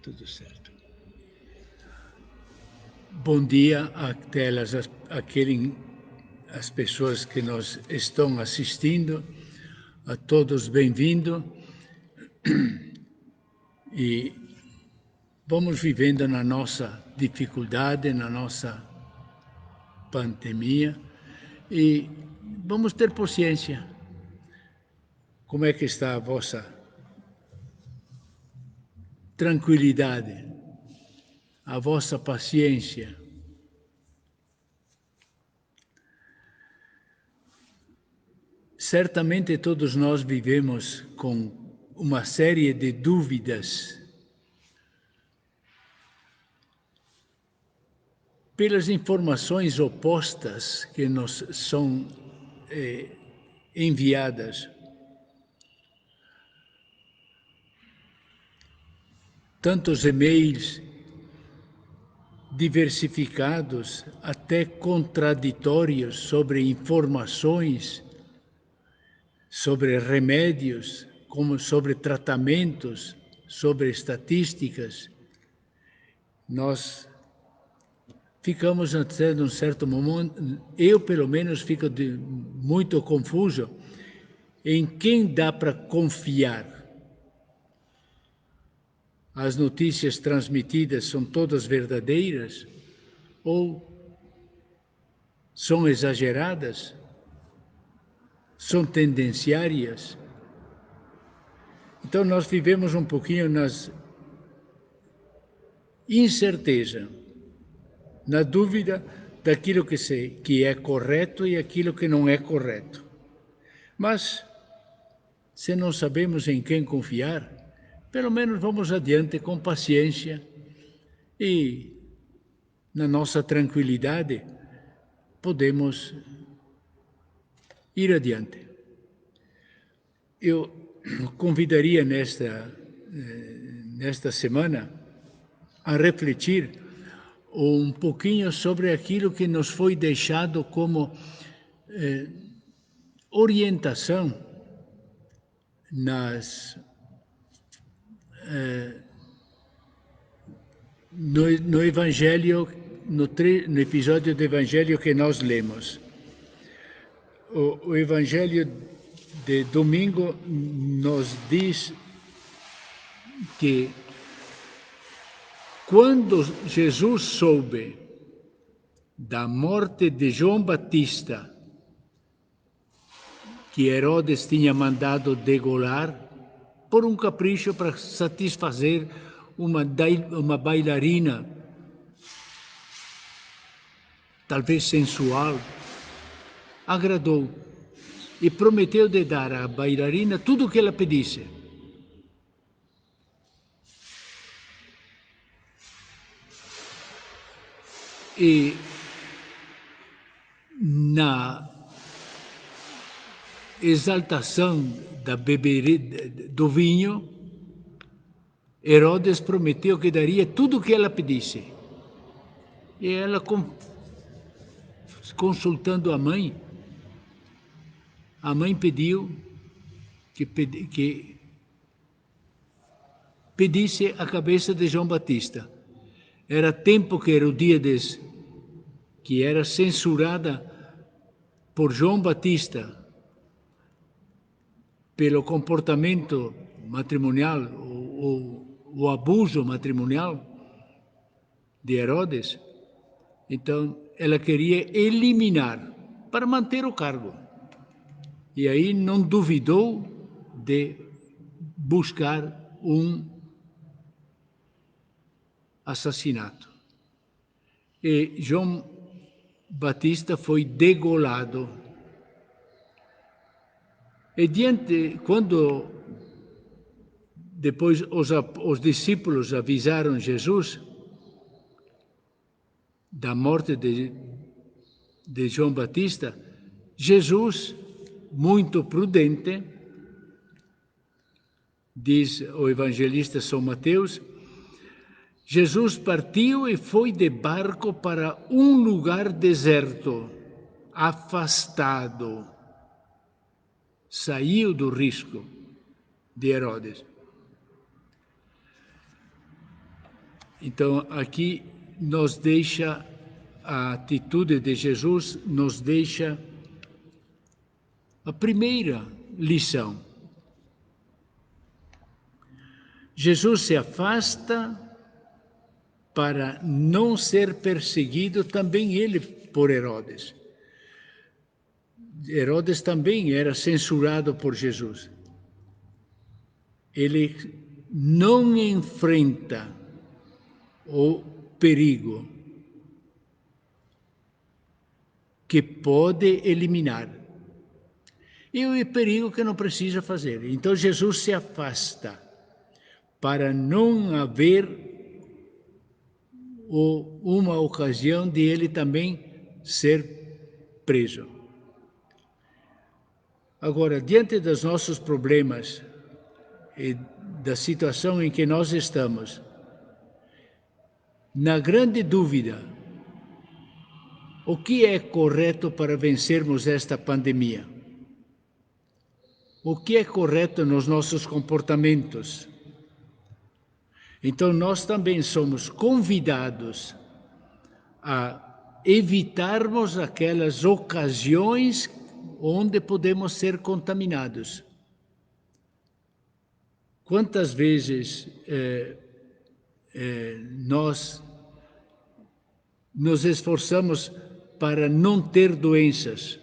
Tudo certo. Bom dia às pessoas que nos estão assistindo, a todos bem-vindo e vamos vivendo na nossa dificuldade, na nossa pandemia e vamos ter paciência. Como é que está a vossa tranquilidade, a vossa paciência? Certamente todos nós vivemos com uma série de dúvidas pelas informações opostas que nos são enviadas. Tantos e-mails diversificados, até contraditórios sobre informações, sobre remédios, como sobre tratamentos, sobre estatísticas. Nós ficamos até num certo momento, eu pelo menos fico muito confuso em quem dá para confiar. As notícias transmitidas são todas verdadeiras ou são exageradas? São tendenciárias? Então nós vivemos um pouquinho nas incerteza, na dúvida daquilo que é correto e aquilo que não é correto. Mas, se não sabemos em quem confiar, pelo menos vamos adiante com paciência e, na nossa tranquilidade, podemos ir adiante. Eu convidaria nesta semana a refletir um pouquinho sobre aquilo que nos foi deixado como orientação no Evangelho, no episódio do Evangelho que nós lemos. O Evangelho de domingo nos diz que quando Jesus soube da morte de João Batista, que Herodes tinha mandado degolar por um capricho para satisfazer uma bailarina, talvez sensual, agradou e prometeu de dar à bailarina tudo o que ela pedisse. E na exaltação do vinho, Herodes prometeu que daria tudo o que ela pedisse. E ela, consultando a mãe pediu que pedisse a cabeça de João Batista. Era tempo que Herodíades, que era censurada por João Batista pelo comportamento matrimonial, o abuso matrimonial de Herodes, então ela queria eliminar para manter o cargo. E aí não duvidou de buscar um assassinato. E João Batista foi degolado. E quando depois os discípulos avisaram Jesus da morte de João Batista, Jesus, muito prudente, diz o evangelista São Mateus, Jesus partiu e foi de barco para um lugar deserto, afastado. Saiu do risco de Herodes. Então, aqui nos deixa a atitude de Jesus, nos deixa a primeira lição. Jesus se afasta para não ser perseguido também ele por Herodes. Herodes também era censurado por Jesus. Ele não enfrenta o perigo que pode eliminar e o perigo que não precisa fazer. Então Jesus se afasta para não haver uma ocasião de ele também ser preso. Agora, diante dos nossos problemas e da situação em que nós estamos, na grande dúvida, o que é correto para vencermos esta pandemia? O que é correto nos nossos comportamentos? Então, nós também somos convidados a evitarmos aquelas ocasiões onde podemos ser contaminados. Quantas vezes nós nos esforçamos para não ter doenças,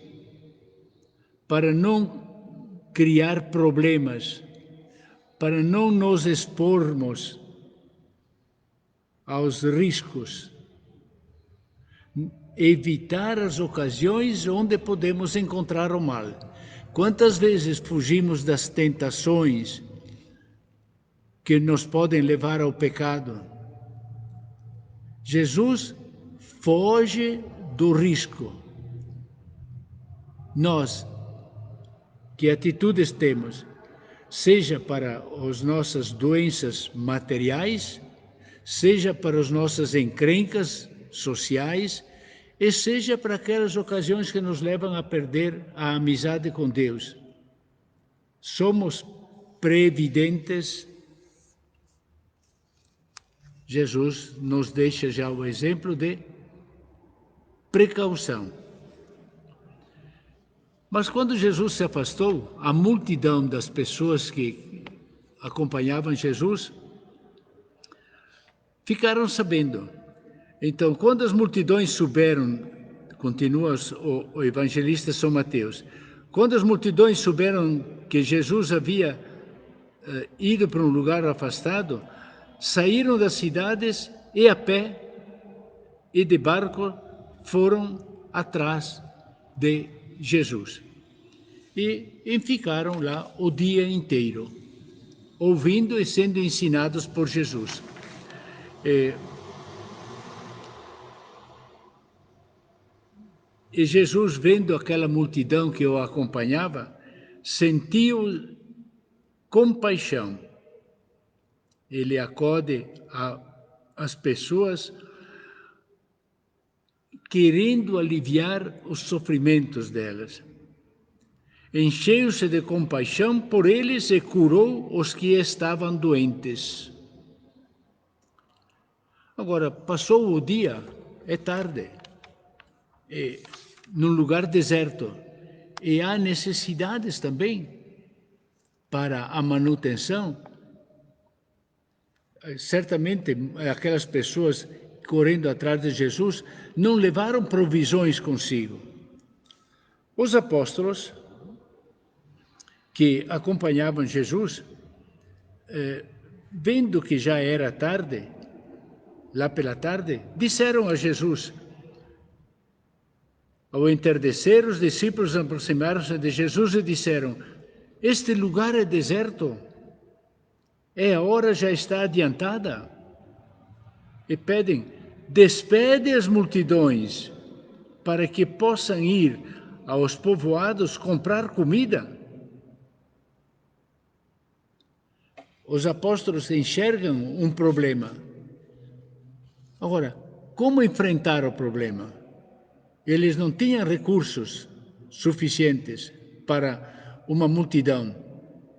para não criar problemas, para não nos expormos aos riscos, evitar as ocasiões onde podemos encontrar o mal. Quantas vezes fugimos das tentações que nos podem levar ao pecado? Jesus foge do risco. Nós, que atitudes temos, seja para as nossas doenças materiais, seja para as nossas encrencas sociais, e seja para aquelas ocasiões que nos levam a perder a amizade com Deus. Somos previdentes. Jesus nos deixa já o exemplo de precaução. Mas quando Jesus se afastou, a multidão das pessoas que acompanhavam Jesus ficaram sabendo. Então, quando as multidões souberam, continua o evangelista São Mateus, quando as multidões souberam que Jesus havia ido para um lugar afastado, saíram das cidades e a pé e de barco foram atrás de Jesus. E ficaram lá o dia inteiro, ouvindo e sendo ensinados por Jesus. E Jesus, vendo aquela multidão que o acompanhava, sentiu compaixão. Ele acode às pessoas querendo aliviar os sofrimentos delas. Encheu-se de compaixão por eles e curou os que estavam doentes. Agora, passou o dia, é tarde, num lugar deserto, e há necessidades também para a manutenção. Certamente, aquelas pessoas correndo atrás de Jesus não levaram provisões consigo. Os apóstolos que acompanhavam Jesus, vendo que já era tarde, lá pela tarde, disseram a Jesus. Ao entardecer, os discípulos aproximaram-se de Jesus e disseram: este lugar é deserto, a hora já está adiantada. E pedem: despede as multidões para que possam ir aos povoados comprar comida. Os apóstolos enxergam um problema. Agora, como enfrentar o problema? Eles não tinham recursos suficientes para uma multidão.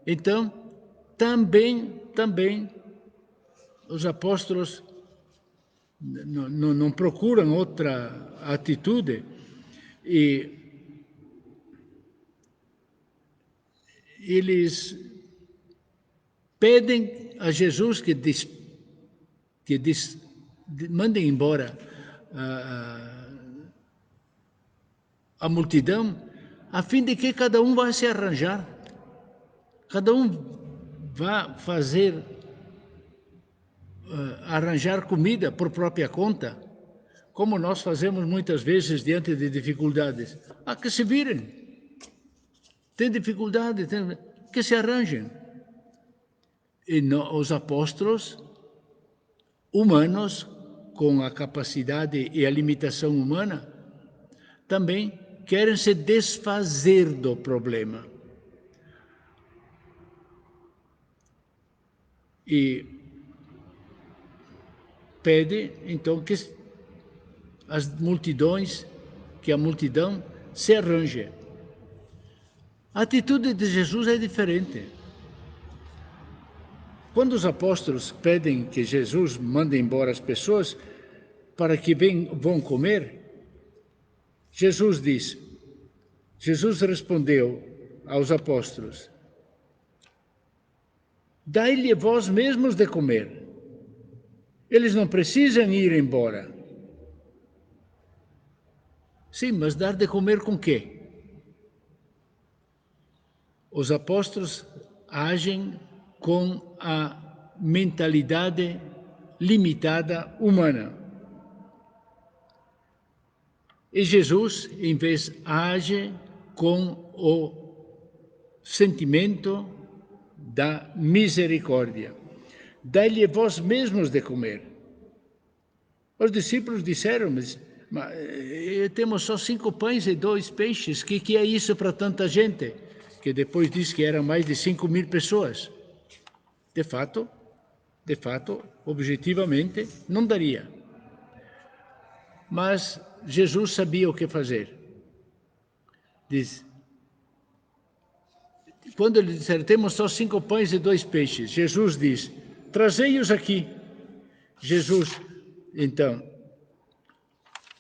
Então, também os apóstolos não procuram outra atitude. E eles pedem a Jesus que mandem embora a multidão, a fim de que cada um vá se arranjar, cada um vá fazer, arranjar comida por própria conta, como nós fazemos muitas vezes diante de dificuldades. Que se virem, tem dificuldade, que se arranjem. E os apóstolos, humanos, com a capacidade e a limitação humana, também querem se desfazer do problema. E pede, então, que a multidão se arranje. A atitude de Jesus é diferente. Quando os apóstolos pedem que Jesus mande embora as pessoas para que vão comer, Jesus respondeu aos apóstolos: dai-lhe vós mesmos de comer. Eles não precisam ir embora. Sim, mas dar de comer com quê? Os apóstolos agem com a mentalidade limitada humana. E Jesus, em vez, age com o sentimento da misericórdia. Dai-lhe vós mesmos de comer. Os discípulos disseram, mas temos só 5 pães e 2 peixes, que é isso para tanta gente? Que depois diz que eram mais de 5.000 pessoas. De fato, objetivamente, não daria. Mas Jesus sabia o que fazer. Quando eles disseram, temos só 5 pães e 2 peixes, Jesus diz, trazei-os aqui. Jesus, então,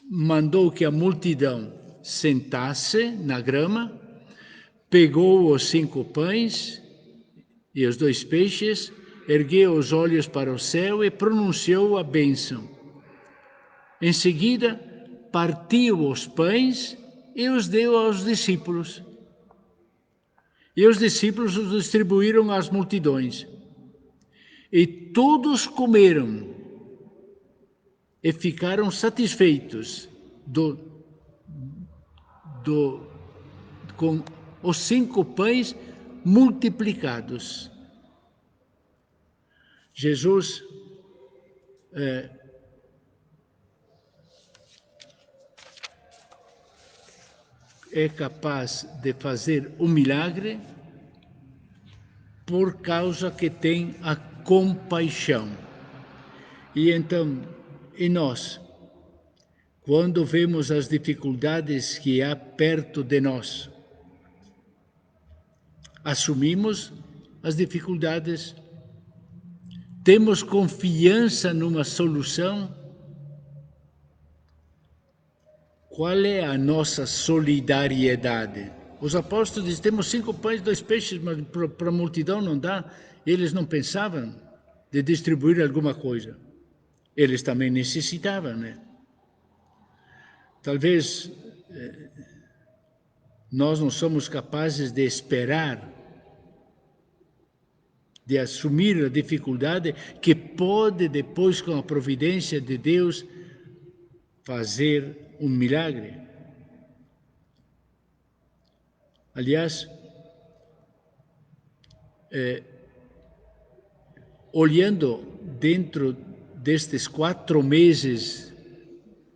mandou que a multidão sentasse na grama, pegou os 5 pães e os 2 peixes, ergueu os olhos para o céu e pronunciou a bênção. Em seguida, partiu os pães e os deu aos discípulos. E os discípulos os distribuíram às multidões. E todos comeram e ficaram satisfeitos com os 5 pães multiplicados. Jesus é capaz de fazer um milagre por causa que tem a compaixão. E então, e nós, quando vemos as dificuldades que há perto de nós, assumimos as dificuldades, temos confiança numa solução. Qual é a nossa solidariedade? Os apóstolos dizem, temos 5 pães e 2 peixes, mas para a multidão não dá. Eles não pensavam de distribuir alguma coisa. Eles também necessitavam, né? Talvez nós não somos capazes de esperar, de assumir a dificuldade que pode depois, com a providência de Deus, fazer um milagre. Aliás, olhando dentro destes 4 meses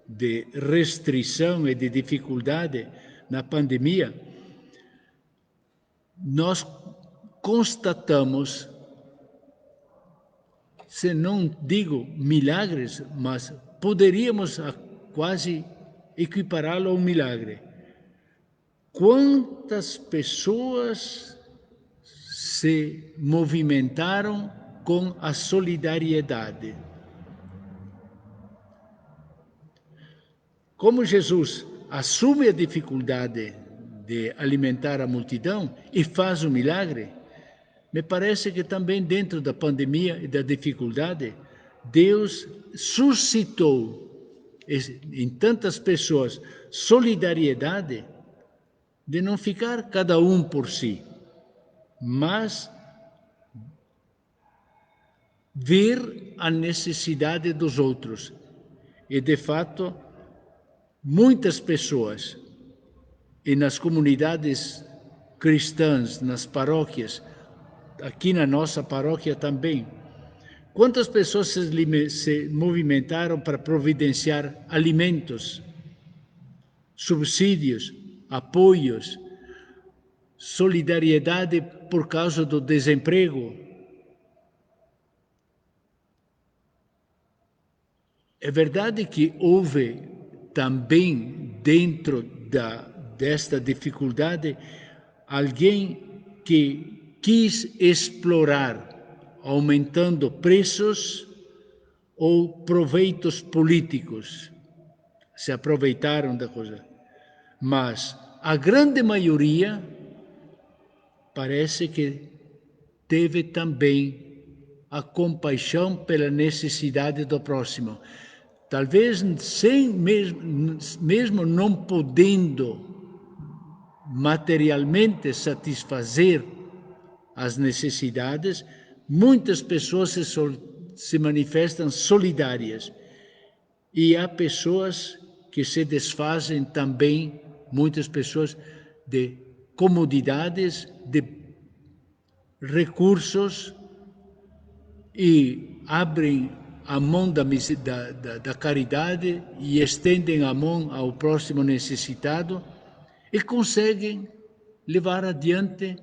de restrição e de dificuldade na pandemia, nós constatamos, se não digo milagres, mas poderíamos quase equipará-lo a um milagre. Quantas pessoas se movimentaram com a solidariedade? como Jesus assume a dificuldade de alimentar a multidão e faz o milagre, me parece que também dentro da pandemia e da dificuldade, Deus suscitou em tantas pessoas solidariedade de não ficar cada um por si, mas ver a necessidade dos outros. E, de fato, muitas pessoas, e nas comunidades cristãs, nas paróquias, aqui na nossa paróquia também, quantas pessoas se movimentaram para providenciar alimentos, subsídios, apoios, solidariedade por causa do desemprego. É verdade que houve também dentro desta dificuldade alguém que quis explorar, aumentando preços ou proveitos políticos. Se aproveitaram da coisa. Mas a grande maioria parece que teve também a compaixão pela necessidade do próximo. Talvez mesmo não podendo materialmente satisfazer as necessidades, muitas pessoas se manifestam solidárias. E há pessoas que se desfazem também, muitas pessoas, de comodidades, de recursos e abrem a mão da caridade e estendem a mão ao próximo necessitado e conseguem levar adiante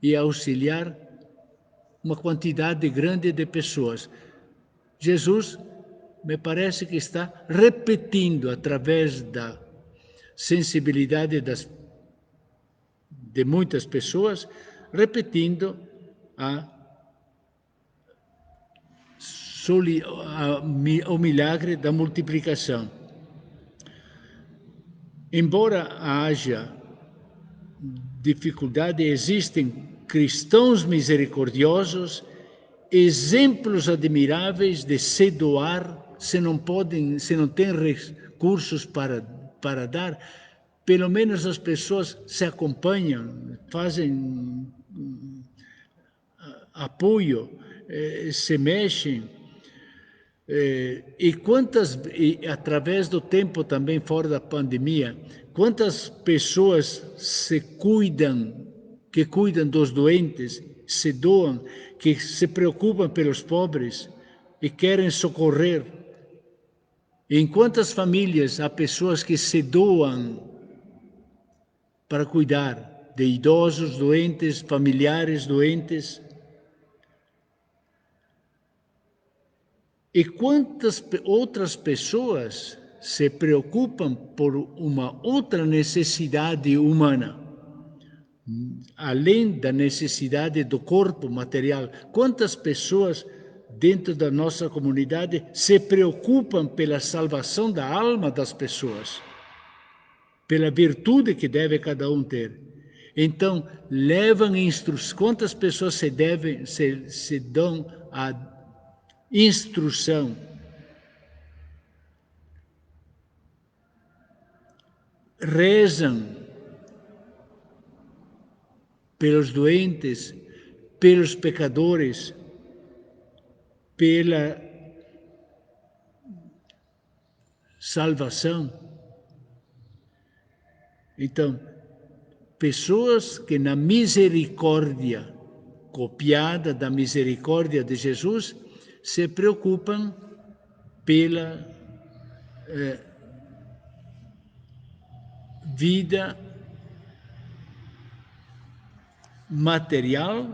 e auxiliar uma quantidade grande de pessoas. Jesus, me parece que está repetindo, através da sensibilidade de muitas pessoas, repetindo o milagre da multiplicação. Embora haja dificuldade, existem cristãos misericordiosos, exemplos admiráveis de se doar, se não têm recursos para dar, pelo menos as pessoas se acompanham, fazem apoio, se mexem. E através do tempo também, fora da pandemia, quantas pessoas que cuidam dos doentes, se doam, que se preocupam pelos pobres e querem socorrer. E em quantas famílias há pessoas que se doam para cuidar de idosos doentes, familiares doentes. E quantas outras pessoas se preocupam por uma outra necessidade humana, além da necessidade do corpo material. Quantas pessoas dentro da nossa comunidade se preocupam pela salvação da alma das pessoas, pela virtude que deve cada um ter. Então, levam instruções. Quantas pessoas se dão a instrução, rezam pelos doentes, pelos pecadores, pela salvação. Então, pessoas que na misericórdia, copiada da misericórdia de Jesus, se preocupam pela vida material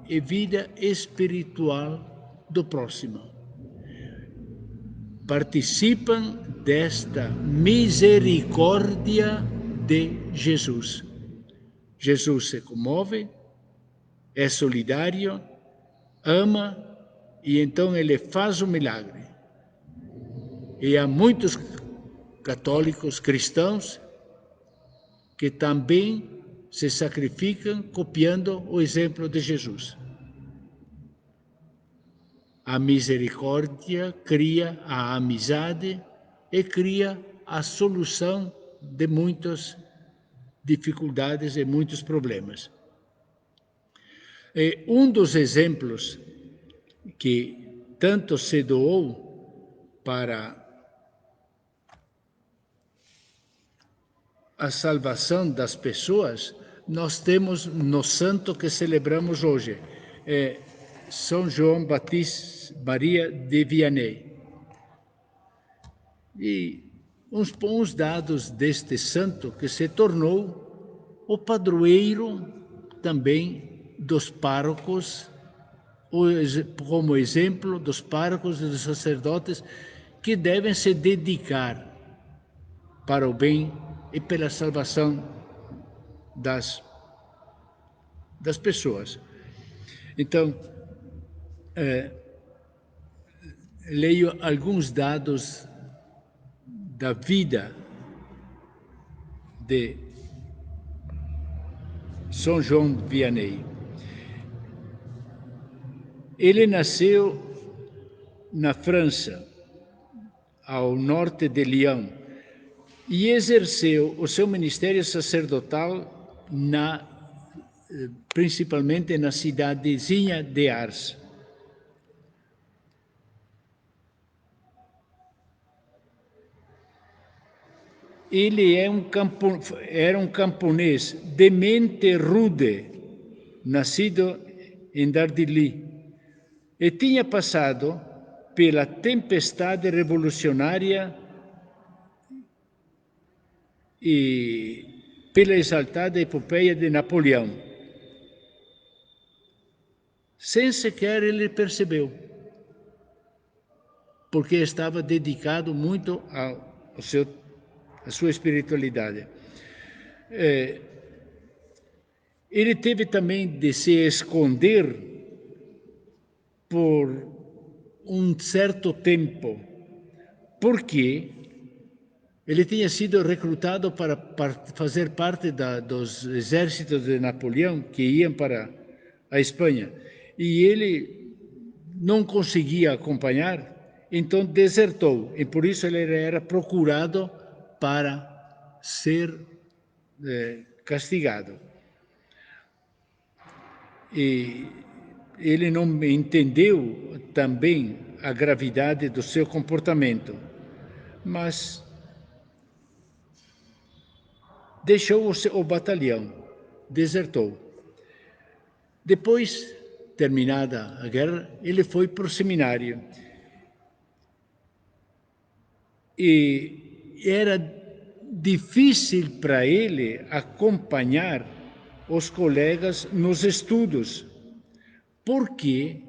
e vida espiritual do próximo. Participam desta misericórdia de Jesus. Jesus se comove, é solidário, ama, e então ele faz o milagre. E há muitos católicos, cristãos, que também se sacrificam copiando o exemplo de Jesus. A misericórdia cria a amizade e cria a solução de muitas dificuldades e muitos problemas. E um dos exemplos que tanto se doou para a salvação das pessoas, nós temos no santo que celebramos hoje, São João Batista Maria de Vianney. E uns dados deste santo que se tornou o padroeiro também dos párocos, como exemplo dos párocos e dos sacerdotes que devem se dedicar para o bem e pela salvação das pessoas. Então, leio alguns dados da vida de São João Vianney. Ele nasceu na França, ao norte de Lyon, e exerceu o seu ministério sacerdotal principalmente na cidadezinha de Ars. Ele era um camponês de mente rude, nascido em Dardilly, e tinha passado pela tempestade revolucionária e pela exaltada epopeia de Napoleão. Sem sequer ele percebeu, porque estava dedicado muito à sua espiritualidade. Ele teve também de se esconder por um certo tempo, porque ele tinha sido recrutado para fazer parte dos exércitos de Napoleão que iam para a Espanha. E ele não conseguia acompanhar, então desertou. E por isso ele era procurado para ser castigado. E ele não entendeu também a gravidade do seu comportamento, mas deixou o batalhão, desertou. Depois, terminada a guerra, ele foi para o seminário. E era difícil para ele acompanhar os colegas nos estudos, porque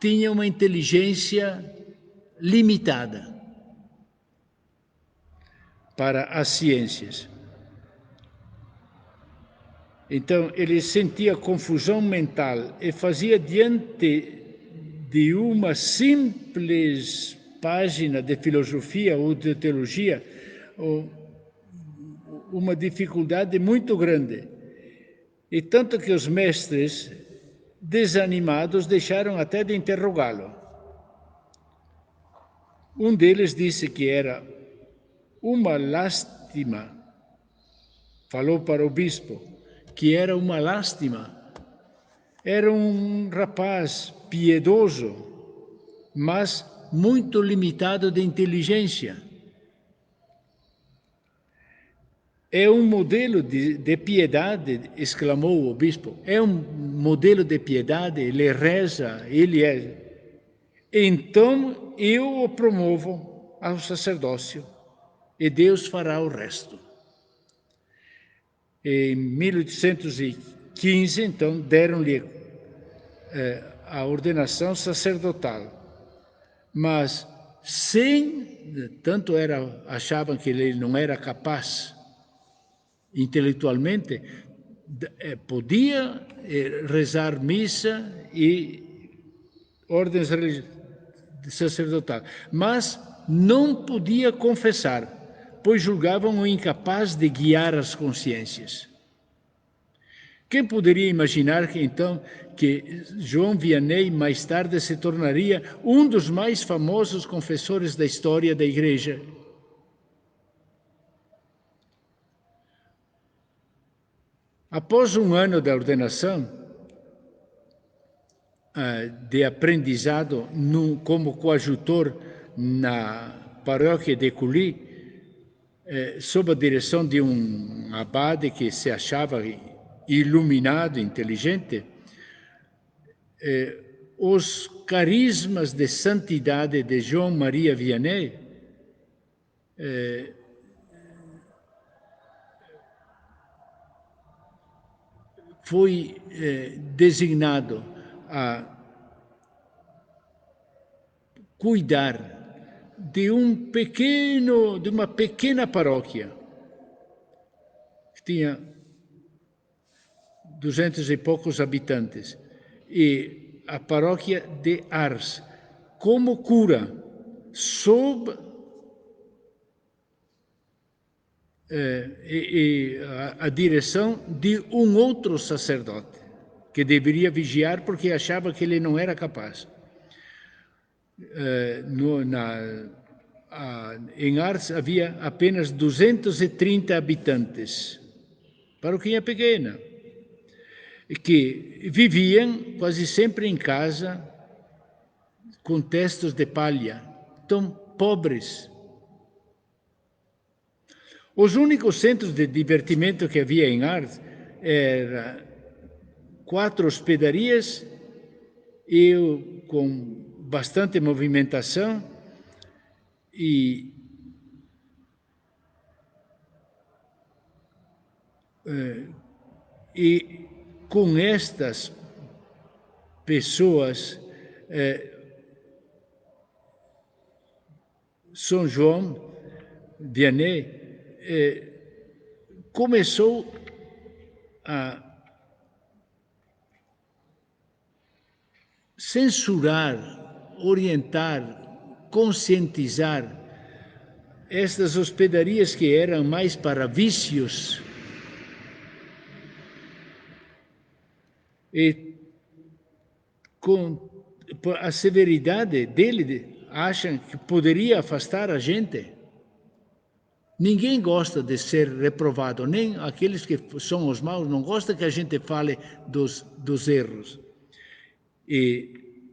tinha uma inteligência limitada para as ciências. Então, ele sentia confusão mental e fazia diante de uma simples página de filosofia ou de teologia uma dificuldade muito grande. E tanto que os mestres, desanimados, deixaram até de interrogá-lo. Um deles disse que era uma lástima, falou para o bispo, que era uma lástima. Era um rapaz piedoso, mas muito limitado de inteligência. É um modelo de piedade, exclamou o bispo. É um modelo de piedade, ele reza, ele é. Então eu o promovo ao sacerdócio e Deus fará o resto. Em 1815, então, deram-lhe a ordenação sacerdotal. Mas tanto achavam que ele não era capaz intelectualmente, podia rezar missa e ordens sacerdotais, mas não podia confessar, pois julgavam-o incapaz de guiar as consciências. Quem poderia imaginar que, então, que João Vianney mais tarde se tornaria um dos mais famosos confessores da história da Igreja? Após um ano da ordenação, de aprendizado como coadjutor na paróquia de Cully, sob a direção de um abade que se achava iluminado, inteligente, os carismas de santidade de João Maria Vianney foi designado a cuidar de uma pequena paróquia que tinha 200 e poucos habitantes, e a paróquia de Ars, como cura, sob a direção de um outro sacerdote, que deveria vigiar porque achava que ele não era capaz. Em Ars havia apenas 230 habitantes, paróquia pequena, que viviam quase sempre em casa com testos de palha, tão pobres. Os únicos centros de divertimento que havia em Ars eram 4 hospedarias e com bastante movimentação, e com estas pessoas, São João Vianney começou a censurar, orientar, conscientizar estas hospedarias que eram mais para vícios, e com a severidade dele acham que poderia afastar a gente. Ninguém gosta de ser reprovado, nem aqueles que são os maus não gostam que a gente fale dos erros. E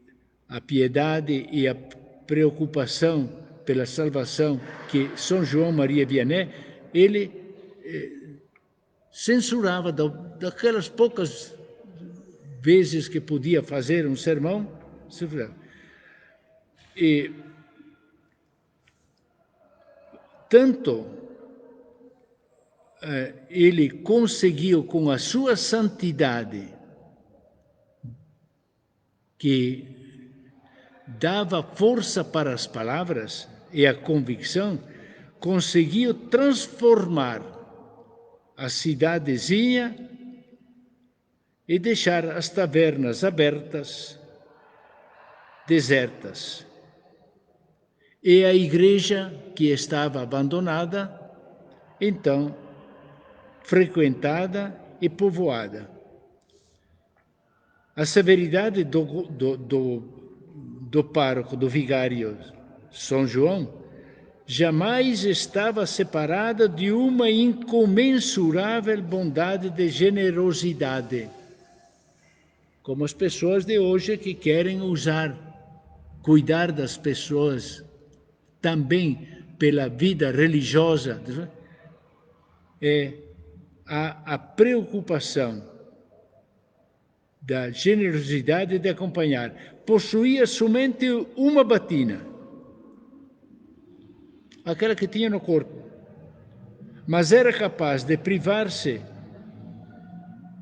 a piedade e a preocupação pela salvação que São João Maria Vianney, ele censurava daquelas poucas vezes que podia fazer um sermão, e tanto ele conseguiu com a sua santidade, que dava força para as palavras e a convicção, conseguiu transformar a cidadezinha e deixar as tavernas abertas, desertas. E a igreja, que estava abandonada, então frequentada e povoada. A severidade do pároco, do vigário São João, jamais estava separada de uma incomensurável bondade de generosidade, como as pessoas de hoje que querem cuidar das pessoas também pela vida religiosa. A preocupação da generosidade de acompanhar. Possuía somente uma batina, aquela que tinha no corpo, mas era capaz de privar-se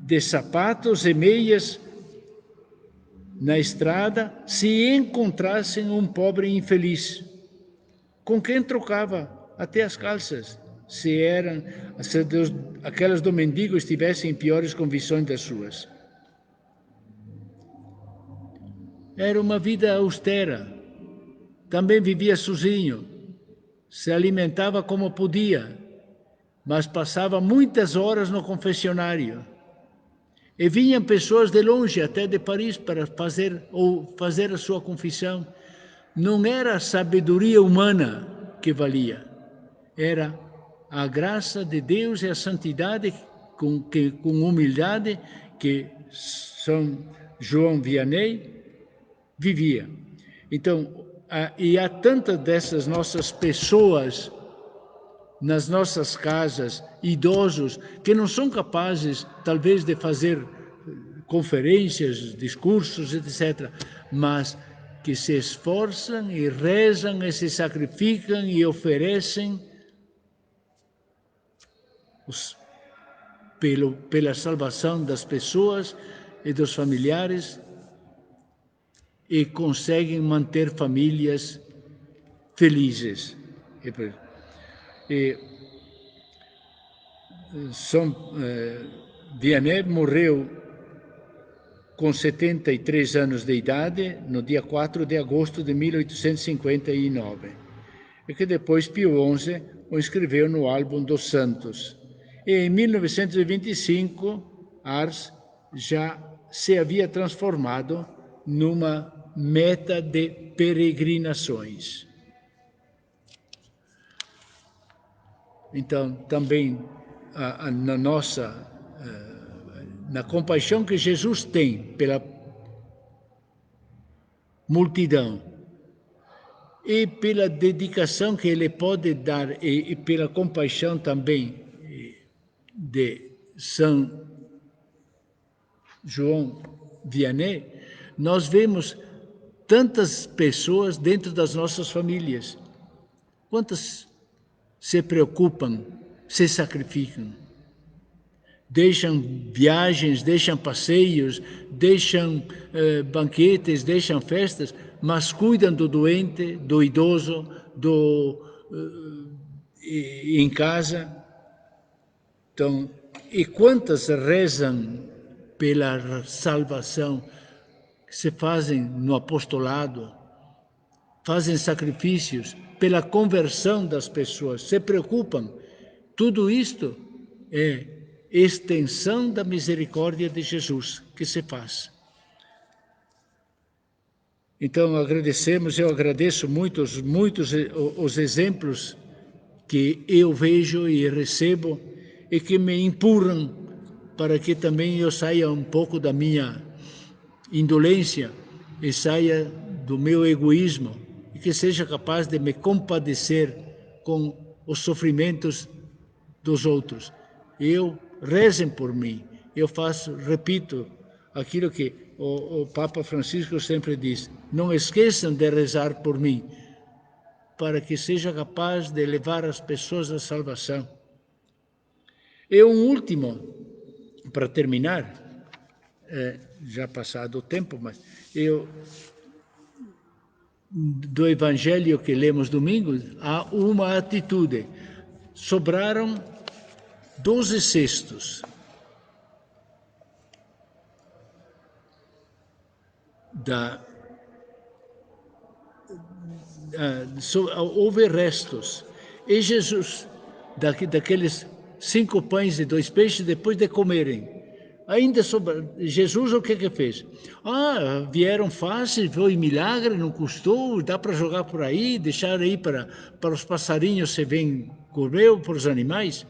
de sapatos e meias na estrada se encontrassem um pobre infeliz, com quem trocava até as calças, se aquelas do mendigo estivessem em piores condições das suas. Era uma vida austera. Também vivia sozinho. se alimentava como podia, mas passava muitas horas no confessionário. E vinham pessoas de longe, até de Paris, para fazer a sua confissão. Não era a sabedoria humana que valia, era a graça de Deus e a santidade com humildade que São João Vianney vivia. Então, e há tantas dessas nossas pessoas nas nossas casas, idosos, que não são capazes, talvez, de fazer conferências, discursos, etc., mas que se esforçam e rezam e se sacrificam e oferecem pela salvação das pessoas e dos familiares e conseguem manter famílias felizes. E São Vianney morreu com 73 anos de idade, no dia 4 de agosto de 1859, e que depois Pio XI o inscreveu no álbum dos santos. E em 1925, Ars já se havia transformado numa meta de peregrinações. Então, também na compaixão que Jesus tem pela multidão e pela dedicação que ele pode dar e pela compaixão também de São João Vianney, nós vemos tantas pessoas dentro das nossas famílias. Quantas se preocupam, se sacrificam, deixam viagens, deixam passeios, deixam banquetes, deixam festas, mas cuidam do doente, do idoso, em casa. Então, e quantas rezam pela salvação, que se fazem no apostolado, fazem sacrifícios pela conversão das pessoas, se preocupam. Tudo isto é extensão da misericórdia de Jesus que se faz. Então, eu agradeço muitos os exemplos que eu vejo e recebo e que me empurram para que também eu saia um pouco da minha indolência e saia do meu egoísmo e que seja capaz de me compadecer com os sofrimentos dos outros. Rezem por mim. Repito, aquilo que o Papa Francisco sempre diz: não esqueçam de rezar por mim, para que seja capaz de levar as pessoas à salvação. E um último, para terminar, já passado o tempo, mas do Evangelho que lemos domingo, há uma atitude. Sobraram 12 cestos. Houve restos. E Jesus, daqueles 5 pães e 2 peixes, depois de comerem, ainda Jesus o que fez? Vieram fácil, foi milagre, não custou, dá para jogar por aí, deixar aí para os passarinhos se vêm comer, ou para os animais.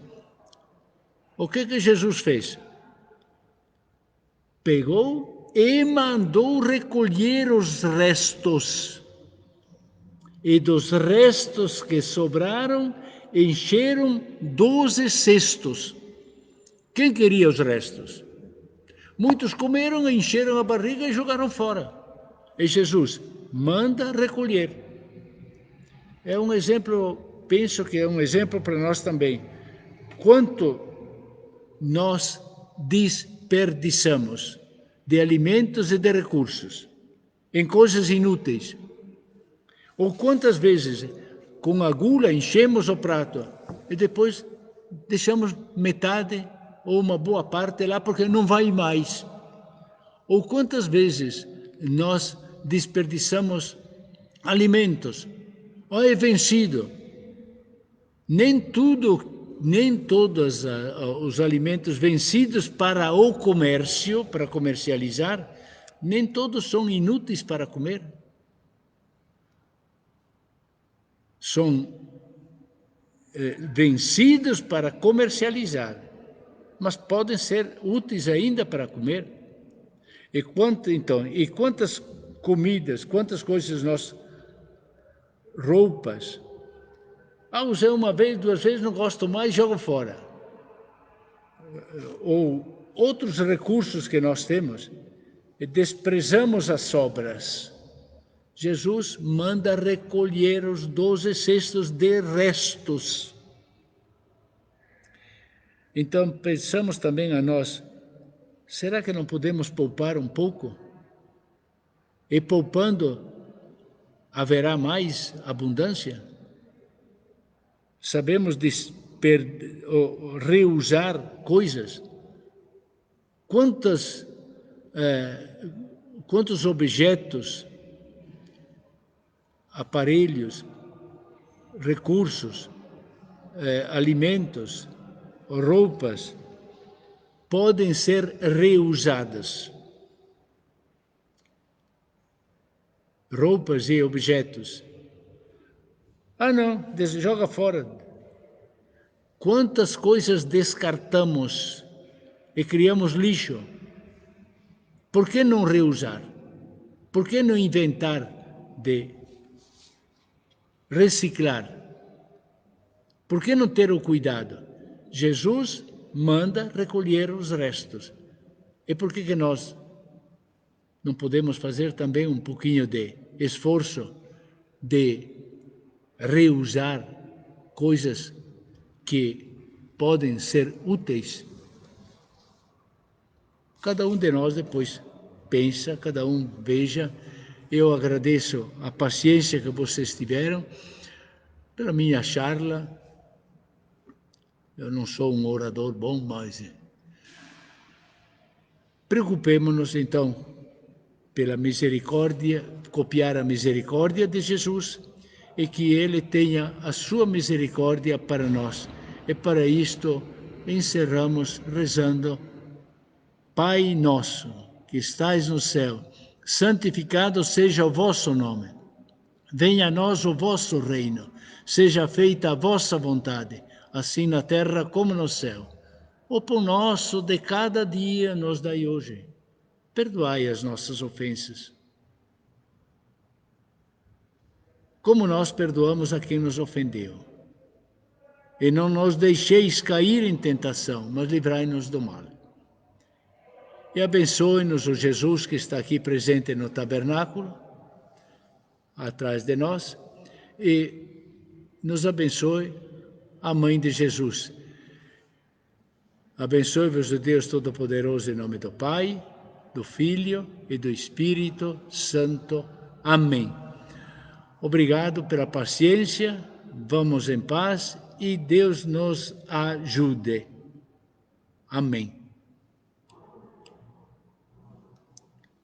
O que Jesus fez? Pegou e mandou recolher os restos. E dos restos que sobraram, encheram 12 cestos. Quem queria os restos? Muitos comeram, encheram a barriga e jogaram fora. E Jesus manda recolher. É um exemplo, penso que é um exemplo para nós também. Quanto nós desperdiçamos de alimentos e de recursos em coisas inúteis. Ou quantas vezes, com a gula, enchemos o prato e depois deixamos metade ou uma boa parte lá porque não vai mais. Ou quantas vezes nós desperdiçamos alimentos. É vencido. Nem todos os alimentos vencidos para o comércio, para comercializar, nem todos são inúteis para comer. São vencidos para comercializar, mas podem ser úteis ainda para comer. E quantas comidas, quantas coisas roupas. Usei uma vez, 2 vezes, não gosto mais, jogo fora. Ou outros recursos que nós temos, e desprezamos as sobras. Jesus manda recolher os 12 cestos de restos. Então pensamos também a nós, será que não podemos poupar um pouco? E poupando, haverá mais abundância? Sabemos reusar coisas. Quantos objetos, aparelhos, recursos, alimentos, roupas podem ser reusados? Roupas e objetos. Não, joga fora. Quantas coisas descartamos e criamos lixo? Por que não reusar? Por que não inventar de reciclar? Por que não ter o cuidado? Jesus manda recolher os restos. E por que nós não podemos fazer também um pouquinho de esforço de reusar coisas que podem ser úteis? Cada um de nós depois pensa, cada um veja. Eu agradeço a paciência que vocês tiveram pela minha charla. Eu não sou um orador bom, mas preocupemos-nos então pela misericórdia, copiar a misericórdia de Jesus, e que Ele tenha a sua misericórdia para nós. E para isto encerramos rezando: Pai nosso, que estais no céu, santificado seja o vosso nome. Venha a nós o vosso reino. Seja feita a vossa vontade, assim na terra como no céu. O pão nosso de cada dia nos dai hoje. Perdoai as nossas ofensas, como nós perdoamos a quem nos ofendeu. E não nos deixeis cair em tentação, mas livrai-nos do mal. E abençoe-nos o Jesus que está aqui presente no tabernáculo, atrás de nós, e nos abençoe a Mãe de Jesus. Abençoe-vos o Deus Todo-Poderoso, em nome do Pai, do Filho e do Espírito Santo. Amém. Obrigado pela paciência, vamos em paz e Deus nos ajude. Amém.